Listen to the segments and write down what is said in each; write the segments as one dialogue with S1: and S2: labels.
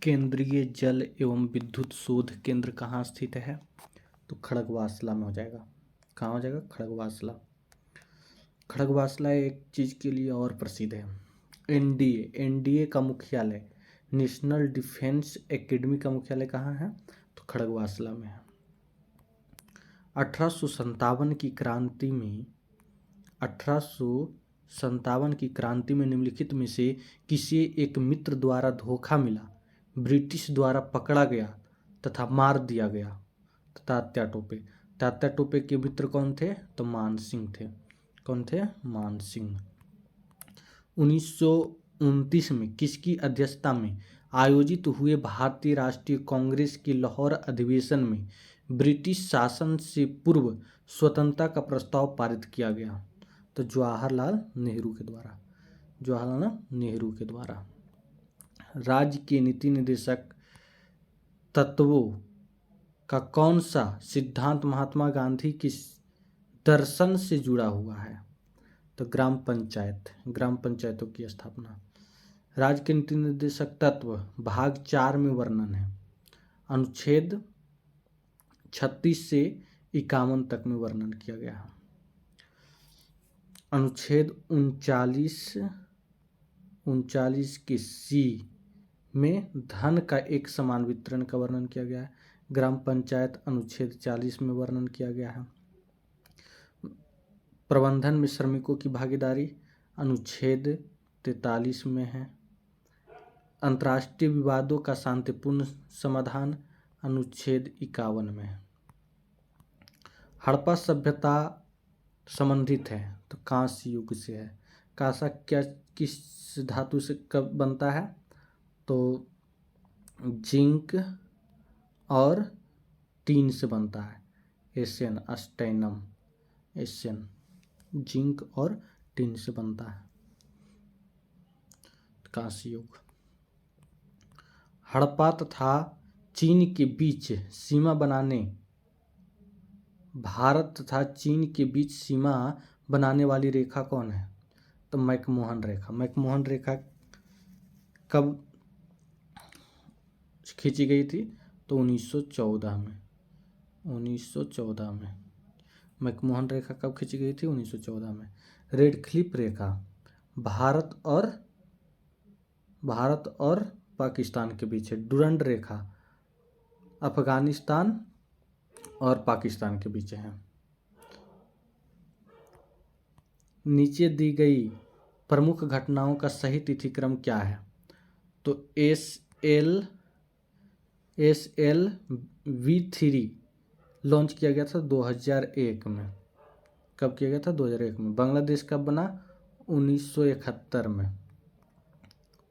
S1: केंद्रीय जल एवं विद्युत शोध केंद्र कहाँ स्थित है? तो खड़गवासला में हो जाएगा। कहाँ हो जाएगा? खड़गवासला। खड़गवासला एक चीज़ के लिए और प्रसिद्ध है। एनडीए का मुख्यालय, नेशनल डिफेंस एकेडमी का मुख्यालय कहाँ है? तो खड़गवासला में है। 1857 की क्रांति में निम्नलिखित में से किसी एक मित्र द्वारा धोखा मिला, ब्रिटिश द्वारा पकड़ा गया तथा मार दिया गया। तात्या टोपे। तात्या टोपे के मित्र कौन थे? तो मान सिंह थे। कौन थे? मान सिंह। 1929 में किसकी अध्यक्षता में आयोजित हुए भारतीय राष्ट्रीय कांग्रेस के लाहौर अधिवेशन में ब्रिटिश शासन से पूर्व स्वतंत्रता का प्रस्ताव पारित किया गया? तो जवाहरलाल नेहरू के द्वारा। जवाहरलाल नेहरू के द्वारा। राज्य के नीति निर्देशक तत्वों का कौन सा सिद्धांत महात्मा गांधी के दर्शन से जुड़ा हुआ है? तो ग्राम पंचायतों की स्थापना। राज्य के नीति निर्देशक तत्व भाग 4 में वर्णन है। अनुच्छेद 36 से 51 तक में वर्णन किया गया है। अनुच्छेद 39 के सी में धन का एक समान वितरण का वर्णन किया गया है। ग्राम पंचायत अनुच्छेद 40 में वर्णन किया गया है। प्रबंधन में श्रमिकों की भागीदारी अनुच्छेद 43 में है। अंतर्राष्ट्रीय विवादों का शांतिपूर्ण समाधान अनुच्छेद 51 में है। हड़प्पा सभ्यता संबंधित है तो कांस्य युग से है। कांसा किस धातु से कब बनता है? तो जिंक और टीन से बनता है। एशियन अस्टेनम, एशियन जिंक और टीन से बनता है। कांस्य युग। हड़प्पा तथा चीन के बीच सीमा बनाने भारत तथा चीन के बीच सीमा बनाने वाली रेखा कौन है? तो मैकमोहन रेखा। मैकमोहन रेखा कब खींची गई थी? तो 1914 में। 1914 में मैकमोहन रेखा कब खींची गई थी? 1914 में। रेड क्लिफ रेखा भारत और पाकिस्तान के बीच है। डुरंड रेखा अफगानिस्तान और पाकिस्तान के बीच है। नीचे दी गई प्रमुख घटनाओं का सही तिथिक्रम क्या है? तो SLV3 लॉन्च किया गया था 2001 में। कब किया गया था? 2001 में। बांग्लादेश कब बना? 1971 में।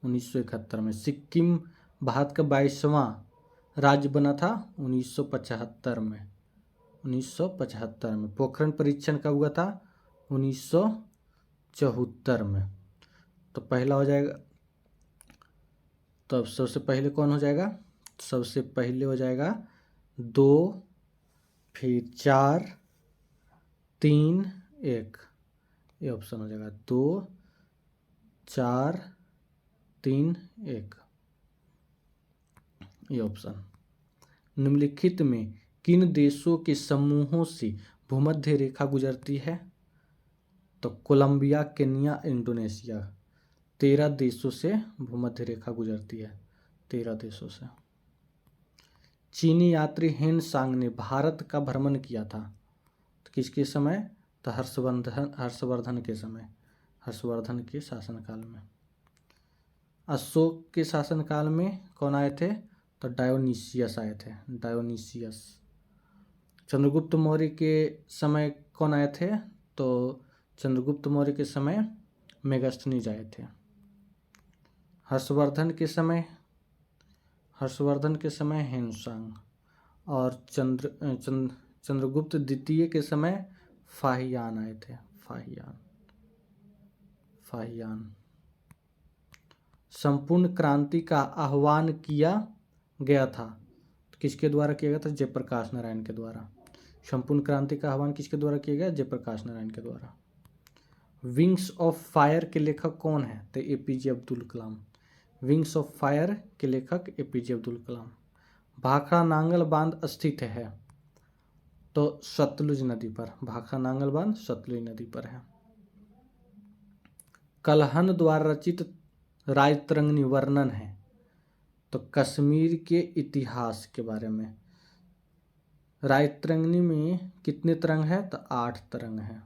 S1: 1971 में। सिक्किम भारत का 22वां राज्य बना था 1975 में। 1975 में। पोखरण परीक्षण कब हुआ था? 1974 में। तो पहला हो जाएगा। तो सबसे पहले कौन हो जाएगा? सबसे पहले हो जाएगा 2, फिर 4, 3, 1। ये ऑप्शन हो जाएगा 2, 4, 3, 1। ये ऑप्शन। निम्नलिखित में किन देशों के समूहों से भूमध्य रेखा गुजरती है? तो कोलंबिया, केन्या, इंडोनेशिया। 13 देशों से भूमध्य रेखा गुजरती है। 13 देशों से। चीनी यात्री हेन सांग ने भारत का भ्रमण किया था तो किसके समय? तो हर्षवर्धन के समय। हर्षवर्धन के शासनकाल में। अशोक के शासनकाल में कौन आए थे? तो डायोनिसियस आए थे। डायोनिसियस। चंद्रगुप्त मौर्य के समय कौन आए थे? तो चंद्रगुप्त मौर्य के समय मेगास्थनीज आए थे। हर्षवर्धन के समय हेनसांग। और चंद्रगुप्त द्वितीय के समय फाहियान आए थे। फाहियान। संपूर्ण क्रांति का आह्वान किया गया था तो किसके द्वारा किया गया था? जयप्रकाश नारायण के द्वारा। संपूर्ण क्रांति का आह्वान किसके द्वारा किया गया? जयप्रकाश नारायण के द्वारा। विंग्स ऑफ फायर के लेखक कौन है? तो APJ Abdul Kalam. Wings of fire के लेखक एपीजे अब्दुल कलाम। भाखड़ा नांगल बांध स्थित है तो सतलुज नदी पर। भाखड़ा नांगल बांध सतलुज नदी पर है। कल्हन द्वारा रचित राजतरंगिणी वर्णन है तो कश्मीर के इतिहास के बारे में। राजतरंगिणी में कितने तरंग है तो 8 तरंग है।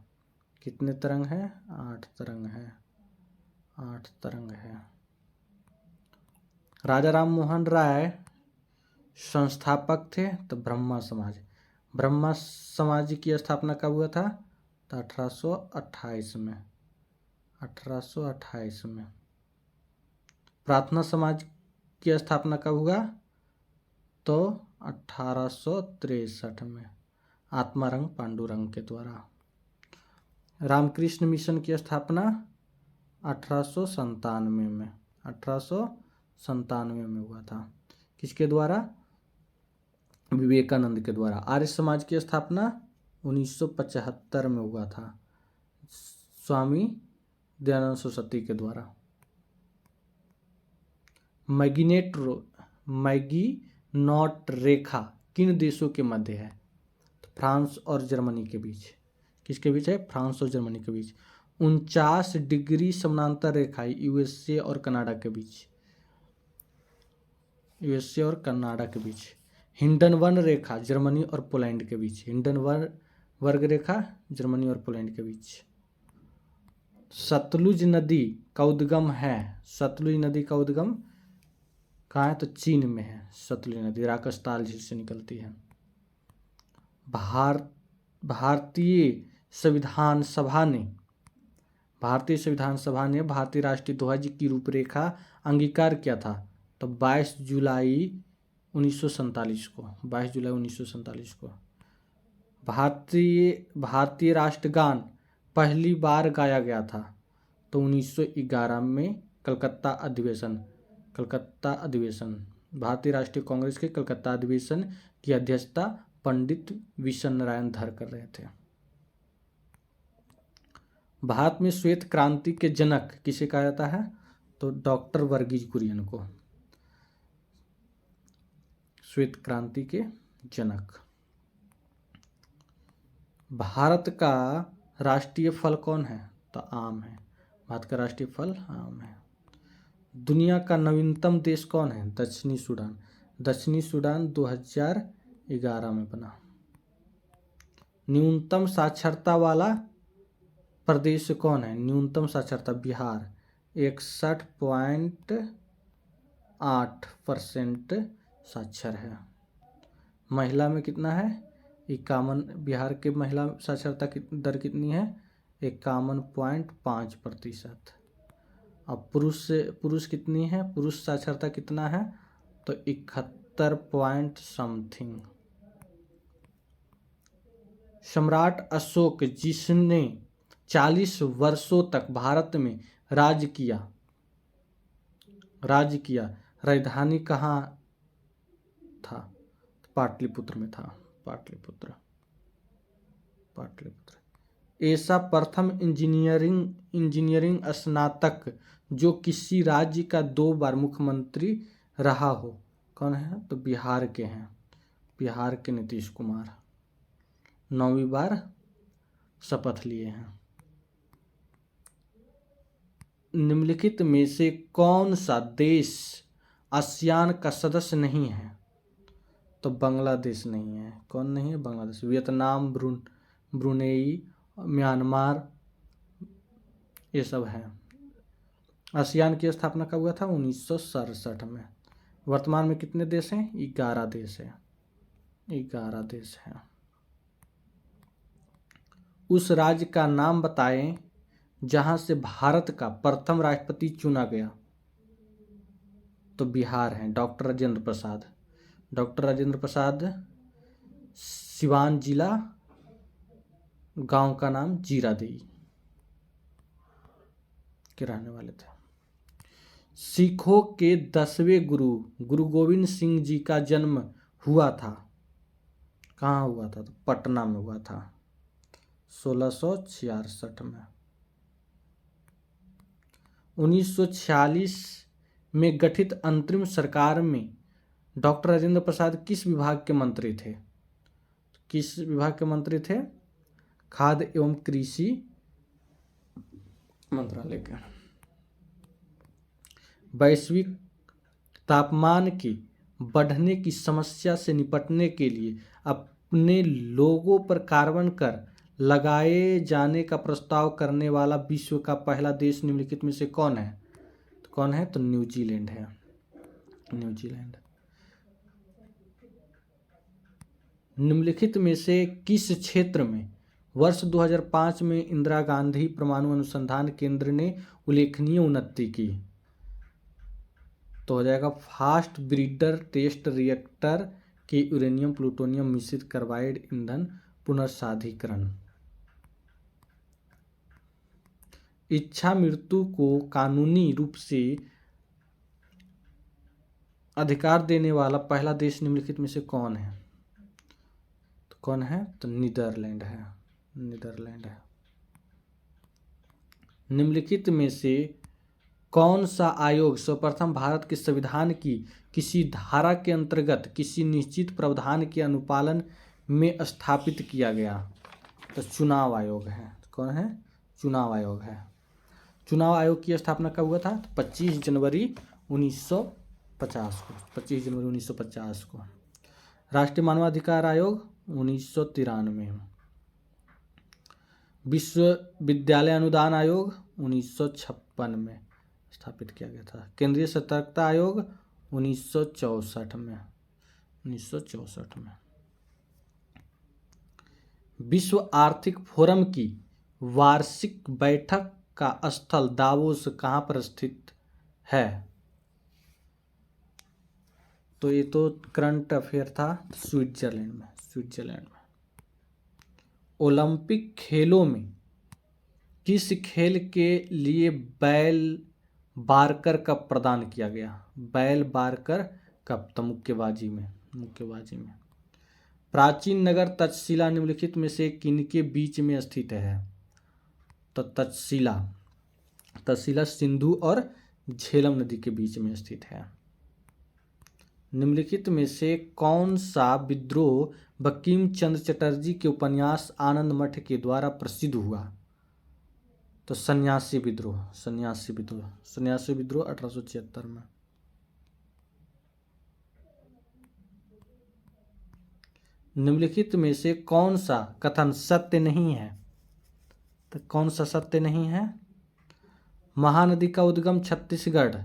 S1: कितने तरंग है? 8 तरंग है। 8 तरंग है। राजा राम मोहन राय संस्थापक थे तो ब्रह्मा समाज। ब्रह्मा समाज की स्थापना कब हुआ था तो 1828 में। 1828 में। प्रार्थना समाज की स्थापना कब हुआ तो 1863 में आत्मारंग पांडुरंग के द्वारा। रामकृष्ण मिशन की स्थापना 1897 में। 1897 में हुआ था। किसके द्वारा? विवेकानंद के द्वारा। आर्य समाज की स्थापना 1975 में हुआ था स्वामी दयानंद सरस्वती के द्वारा। मैगिनॉट रेखा किन देशों के मध्य है तो फ्रांस और जर्मनी के बीच। किसके बीच है? फ्रांस और जर्मनी के बीच। 49 डिग्री समानांतर रेखा यूएसए और कनाडा के बीच। यूएसए और कनाडा के बीच। हिंडनबर्ग रेखा जर्मनी और पोलैंड के बीच। हिंडनबर्ग रेखा जर्मनी और पोलैंड के बीच। सतलुज नदी का उद्गम है। सतलुज नदी का उद्गम कहाँ है तो चीन में है। सतलुज नदी राकसताल झील से निकलती है। भारतीय संविधान सभा ने भारतीय राष्ट्रीय ध्वज की रूपरेखा अंगीकार किया था तो 22 जुलाई 1947 को। 22 जुलाई 1947 को। भारतीय राष्ट्रगान पहली बार गाया गया था तो 1911 में कलकत्ता अधिवेशन। भारतीय राष्ट्रीय कांग्रेस के कलकत्ता अधिवेशन की अध्यक्षता पंडित विशन नारायण धर कर रहे थे। भारत में श्वेत क्रांति के जनक किसे कहा जाता है तो डॉक्टर वर्गीज कुरियन को। श्वेत क्रांति के जनक। भारत का राष्ट्रीय फल कौन है तो आम है। भारत का राष्ट्रीय फल आम है। दुनिया का नवीनतम देश कौन है? दक्षिणी सूडान। दक्षिणी सूडान 2011 में बना। न्यूनतम साक्षरता वाला प्रदेश कौन है? न्यूनतम साक्षरता बिहार 61.8% साक्षर है। महिला में कितना है? 51। बिहार के महिला साक्षरता दर कितनी है? 51.5%। अब पुरुष कितनी है? पुरुष साक्षरता कितना है तो 71 पॉइंट समथिंग। सम्राट अशोक जिसने 40 वर्षों तक भारत में राज्य किया राजधानी कहाँ था? पाटलिपुत्र में था। पाटलिपुत्र। ऐसा प्रथम इंजीनियरिंग स्नातक जो किसी राज्य का 2 बार मुख्यमंत्री रहा हो कौन है तो बिहार के हैं। बिहार के नीतीश कुमार 9वीं बार शपथ लिए हैं। निम्नलिखित में से कौन सा देश आसियान का सदस्य नहीं है तो बांग्लादेश नहीं है। कौन नहीं है? बांग्लादेश। वियतनाम, ब्रुनेई, म्यांमार ये सब हैं। आसियान की स्थापना कब हुआ था? 1967 में। वर्तमान में कितने देश हैं? 11 देश हैं। 11 देश हैं। उस राज्य का नाम बताएं जहां से भारत का प्रथम राष्ट्रपति चुना गया तो बिहार है। डॉक्टर राजेंद्र प्रसाद। डॉक्टर राजेंद्र प्रसाद सिवान जिला, गांव का नाम जीरादेई के रहने वाले थे। सिखों के 10वें गुरु गोविंद सिंह जी का जन्म हुआ था। कहाँ हुआ था तो पटना में हुआ था 1666 में। 1946 में गठित अंतरिम सरकार में डॉक्टर राजेंद्र प्रसाद किस विभाग के मंत्री थे? किस विभाग के मंत्री थे? खाद्य एवं कृषि मंत्रालय के। वैश्विक तापमान के बढ़ने की समस्या से निपटने के लिए अपने लोगों पर कार्बन कर लगाए जाने का प्रस्ताव करने वाला विश्व का पहला देश निम्नलिखित में से कौन है? तो कौन है? तो न्यूजीलैंड है। न्यूजीलैंड। निम्नलिखित में से किस क्षेत्र में वर्ष 2005 में इंदिरा गांधी परमाणु अनुसंधान केंद्र ने उल्लेखनीय उन्नति की? तो हो जाएगा फास्ट ब्रीडर टेस्ट रिएक्टर के यूरेनियम प्लूटोनियम मिश्रित कार्बाइड ईंधन पुनर्साधीकरण। इच्छा मृत्यु को कानूनी रूप से अधिकार देने वाला पहला देश निम्नलिखित में से कौन है? तो कौन है? तो नीदरलैंड है। नीदरलैंड है। निम्नलिखित में से कौन सा आयोग सर्वप्रथम भारत के संविधान की किसी धारा के अंतर्गत किसी निश्चित प्रावधान के अनुपालन में स्थापित किया गया? तो चुनाव आयोग है। कौन है? चुनाव आयोग है। चुनाव आयोग की स्थापना कब हुआ था? तो 25 जनवरी 1950 को। 25 जनवरी 1950 को। राष्ट्रीय मानवाधिकार आयोग 1993 में। विश्वविद्यालय अनुदान आयोग 1956 में स्थापित किया गया था। केंद्रीय सतर्कता आयोग 1964 में। 1964 में। विश्व आर्थिक फोरम की वार्षिक बैठक का स्थल दावोस कहाँ पर स्थित है? तो ये तो करंट अफेयर था। स्विट्जरलैंड में। स्विट्जरलैंड में। ओलंपिक खेलों में किस खेल के लिए बैल बारकर कप प्रदान किया गया? बैल बारकर कप। तो मुक्केबाजी में। मुक्केबाजी में। प्राचीन नगर तक्षशिला निम्नलिखित में से किनके बीच में स्थित है? तो तक्षशिला। तक्षशिला सिंधु और झेलम नदी के बीच में स्थित है। निम्नलिखित में से कौन सा विद्रोह बंकिम चंद्र चटर्जी के उपन्यास आनंद मठ के द्वारा प्रसिद्ध हुआ? तो सन्यासी विद्रोह। सन्यासी विद्रोह। सन्यासी विद्रोह 1876 में। निम्नलिखित में से कौन सा कथन सत्य नहीं है? तो कौन सा सत्य नहीं है? महानदी का उद्गम छत्तीसगढ़।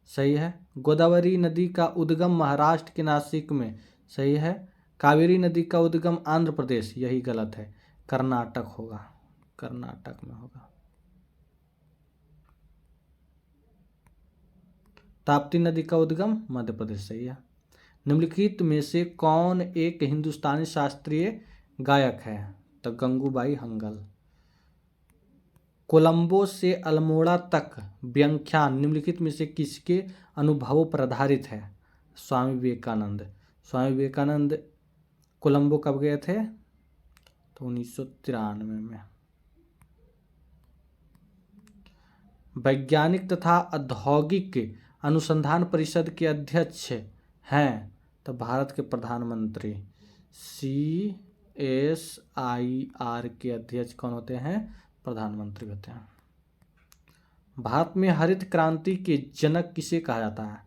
S1: सही है। गोदावरी नदी का उद्गम महाराष्ट्र के नासिक में। सही है। कावेरी नदी का उद्गम आंध्र प्रदेश। यही गलत है। कर्नाटक होगा। कर्नाटक में होगा। ताप्ती नदी का उद्गम मध्य प्रदेश। सही है। निम्नलिखित में से कौन एक हिंदुस्तानी शास्त्रीय गायक है? तो गंगूबाई हंगल। कोलंबो से अल्मोड़ा तक व्याख्यान निम्नलिखित में से किसके अनुभवों पर आधारित है? स्वामी विवेकानंद। स्वामी विवेकानंद कोलंबो कब गए थे? तो 1993 में। वैज्ञानिक तथा औद्योगिक अनुसंधान परिषद के अध्यक्ष हैं? तो भारत के प्रधानमंत्री। CSIR के अध्यक्ष कौन होते हैं? प्रधानमंत्री होते हैं। भारत में हरित क्रांति के जनक किसे कहा जाता है?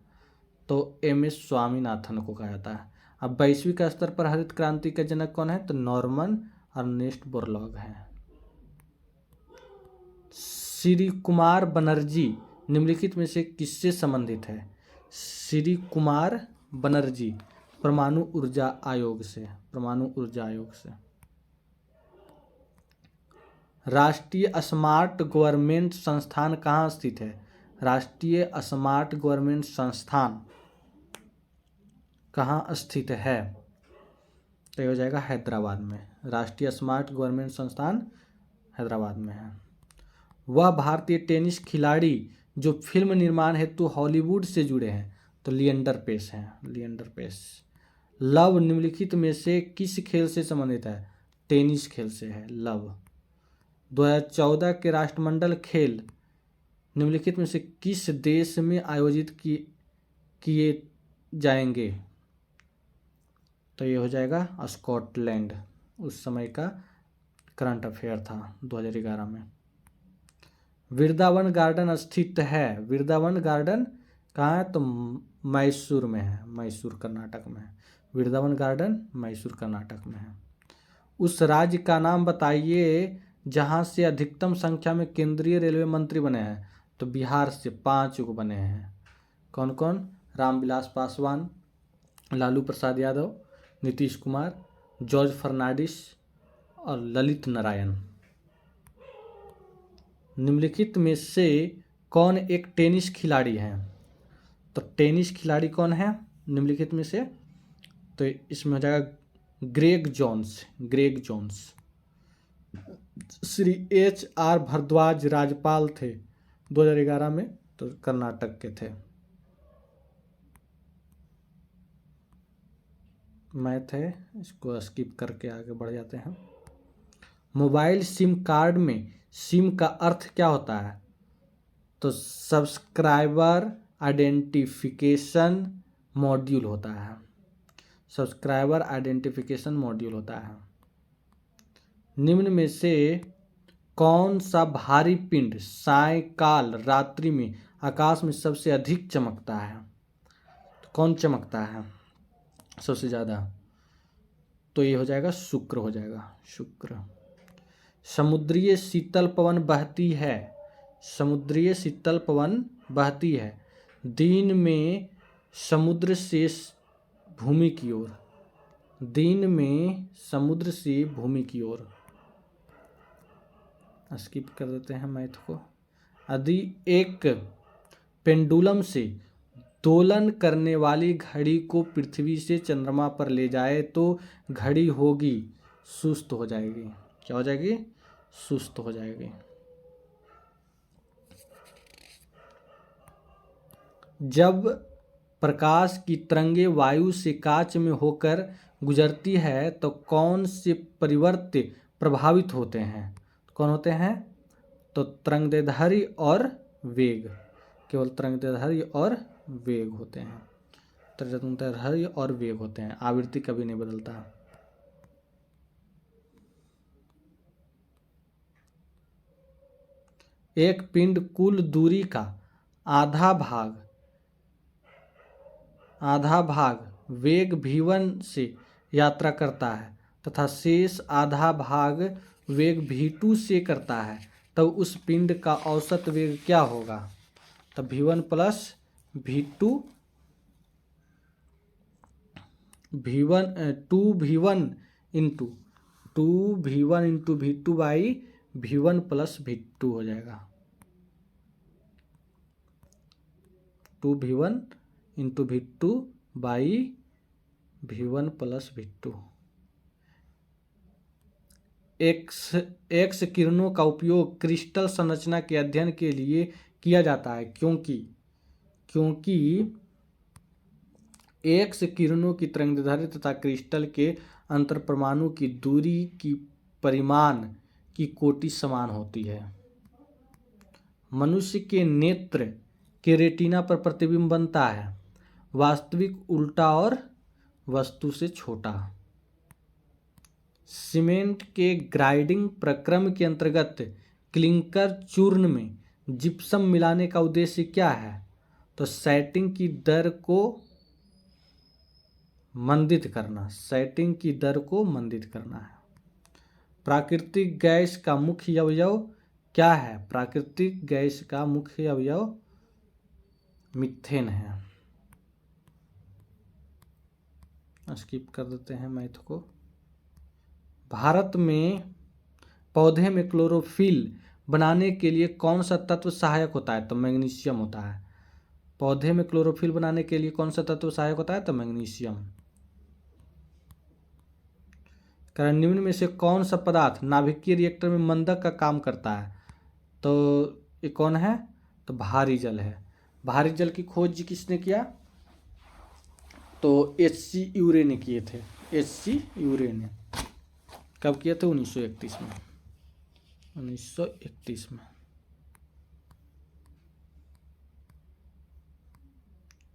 S1: तो MS स्वामीनाथन को कहा जाता है। अब वैश्विक स्तर पर हरित क्रांति का जनक कौन है? तो नॉर्मन अर्नेस्ट बोरलॉग है। श्री कुमार बनर्जी निम्नलिखित में से किससे संबंधित है? श्री कुमार बनर्जी परमाणु ऊर्जा आयोग से। परमाणु ऊर्जा आयोग से। राष्ट्रीय स्मार्ट गवर्नमेंट संस्थान कहाँ स्थित है? राष्ट्रीय स्मार्ट गवर्नमेंट संस्थान कहाँ स्थित है? तो ये हो जाएगा हैदराबाद में। राष्ट्रीय स्मार्ट गवर्नमेंट संस्थान हैदराबाद में है। वह भारतीय टेनिस खिलाड़ी जो फिल्म निर्माण हेतु हॉलीवुड से जुड़े हैं? तो लिएंडर पेस हैं। लिएंडर पेस। लव निम्नलिखित में से किस खेल से संबंधित है? टेनिस खेल से है लव। 2014 के राष्ट्रमंडल खेल निम्नलिखित में से किस देश में आयोजित किए जाएंगे? तो ये हो जाएगा स्कॉटलैंड। उस समय का करंट अफेयर था 2011 में। वृंदावन गार्डन स्थित है। वृंदावन गार्डन कहाँ है? तो मैसूर में है, मैसूर कर्नाटक में है। वृंदावन गार्डन मैसूर कर्नाटक में है। उस राज्य का नाम बताइए जहाँ से अधिकतम संख्या में केंद्रीय रेलवे मंत्री बने हैं। तो बिहार से 5 को बने हैं। कौन कौन? रामविलास पासवान, लालू प्रसाद यादव, नीतीश कुमार, जॉर्ज फर्नांडिस और ललित नारायण। निम्नलिखित में से कौन एक टेनिस खिलाड़ी है? तो टेनिस खिलाड़ी कौन है निम्नलिखित में से? तो इसमें हो जाएगा Greg Jones. Greg Jones. Shri HR Bhardwaj राज्यपाल थे 2011 में, तो कर्नाटक के थे। मैथ है, इसको स्किप करके आगे बढ़ जाते हैं। मोबाइल सिम कार्ड में सिम का अर्थ क्या होता है? तो सब्सक्राइबर आइडेंटिफिकेशन मॉड्यूल होता है। सब्सक्राइबर आइडेंटिफिकेशन मॉड्यूल होता है। निम्न में से कौन सा भारी पिंड सायंकाल रात्रि में आकाश में सबसे अधिक चमकता है? तो कौन चमकता है सबसे ज़्यादा? तो ये हो जाएगा शुक्र, हो जाएगा शुक्र। समुद्रीय शीतल पवन बहती है। समुद्रीय शीतल पवन बहती है दिन में समुद्र से भूमि की ओर। दिन में समुद्र से भूमि की ओर। स्किप कर देते हैं मैथ को। यदि एक पेंडुलम से दोलन करने वाली घड़ी को पृथ्वी से चंद्रमा पर ले जाए तो घड़ी होगी सुस्त हो जाएगी। क्या हो जाएगी? सुस्त हो जाएगी। जब प्रकाश की तरंगें वायु से कांच में होकर गुजरती है तो कौन से परिवर्त्य प्रभावित होते हैं? कौन होते हैं? तो तरंगदैर्ध्य और वेग। केवल तरंगदैर्ध्य और वेग होते हैं। तरंगदैर्ध्य और वेग होते हैं, आवृत्ति कभी नहीं बदलता। एक पिंड कुल दूरी का आधा भाग वेग v1 से यात्रा करता है तथा शेष आधा भाग वेग v2 से करता है, तब उस पिंड का औसत वेग क्या होगा? तब v1 plus v2 2v1 into v2 by v1 plus v2 हो जाएगा। 2v1 into v2 by v1 plus v2। X किरणों का उपयोग क्रिस्टल संरचना के अध्ययन के लिए किया जाता है क्योंकि एक्स किरणों की तरंगदैर्ध्य तथा क्रिस्टल के अंतरपरमाणु की दूरी की परिमाण की कोटि समान होती है। मनुष्य के नेत्र के रेटिना पर प्रतिबिंब बनता है वास्तविक, उल्टा और वस्तु से छोटा। सीमेंट के ग्राइंडिंग प्रक्रम के अंतर्गत क्लिंकर चूर्ण में जिप्सम मिलाने का उद्देश्य क्या है? तो सेटिंग की दर को मंदित करना। सेटिंग की दर को मंदित करना है। प्राकृतिक गैस का मुख्य अवयव क्या है? प्राकृतिक गैस का मुख्य अवयव मीथेन है। स्किप कर देते हैं मैथ को। भारत में पौधे में क्लोरोफिल बनाने के लिए कौन सा तत्व सहायक होता है? तो मैग्नीशियम होता है। पौधे में क्लोरोफिल बनाने के लिए कौन सा तत्व सहायक होता है? तो मैग्नीशियम। कारण निम्न में से कौन सा पदार्थ नाभिकीय रिएक्टर में मंदक का काम करता है? तो ये कौन है? तो भारी जल है। भारी जल की खोज किसने किया? तो HC यूरे ने किए थे। HC यूरे ने कब किए थे? 1931 में। 1931 में।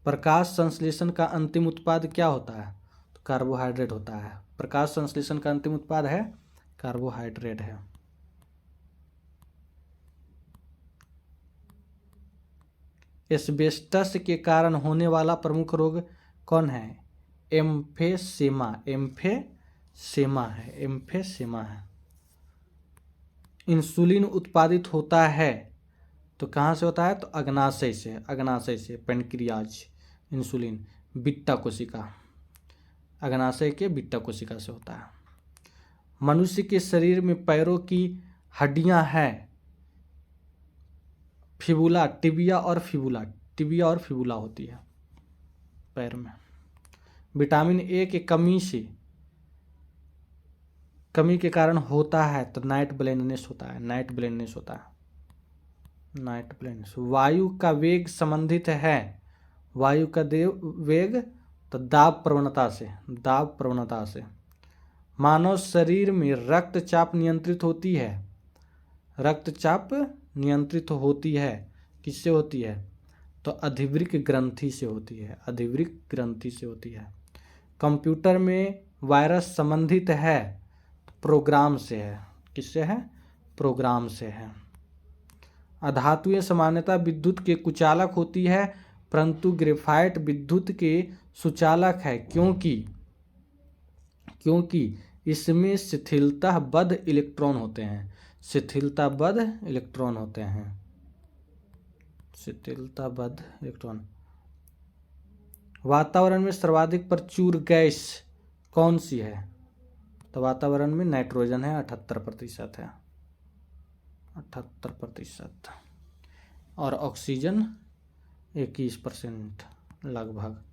S1: प्रकाश संश्लेषण का अंतिम उत्पाद क्या होता है? तो कार्बोहाइड्रेट होता है। प्रकाश संश्लेषण का अंतिम उत्पाद है कार्बोहाइड्रेट है। एस्बेस्टस के कारण होने वाला प्रमुख रोग कौन है? एम्फेसेमा। एम्फेसेमा है। इंसुलिन उत्पादित होता है तो कहाँ से होता है? तो अग्नाशय से पेनक्रियाज। इंसुलिन बिट्टा कोशिका, अग्नाशय के बिट्टा कोशिका से होता है। मनुष्य के शरीर में पैरों की हड्डियां हैं फिबुला, टिबिया और फिबुला होती है पैर में। विटामिन ए के कमी के कारण होता है तो नाइट ब्लाइंडनेस होता है। वायु का वेग संबंधित है, वायु का वेग तो दाब प्रवणता से। मानव शरीर में रक्तचाप नियंत्रित होती है, किससे होती है? तो अधिवृक्क ग्रंथि से होती है। कंप्यूटर में वायरस संबंधित है, प्रोग्राम से है। किससे है? प्रोग्राम से है। अधातुएं सामान्यतः विद्युत के कुचालक होती है, परंतु ग्रेफाइट विद्युत के सुचालक है, क्योंकि इसमें शिथिलताबद्ध इलेक्ट्रॉन होते हैं। वातावरण में सर्वाधिक प्रचुर गैस कौन सी है? तो वातावरण में नाइट्रोजन है, 78% है, 78%। और ऑक्सीजन 21% लगभग।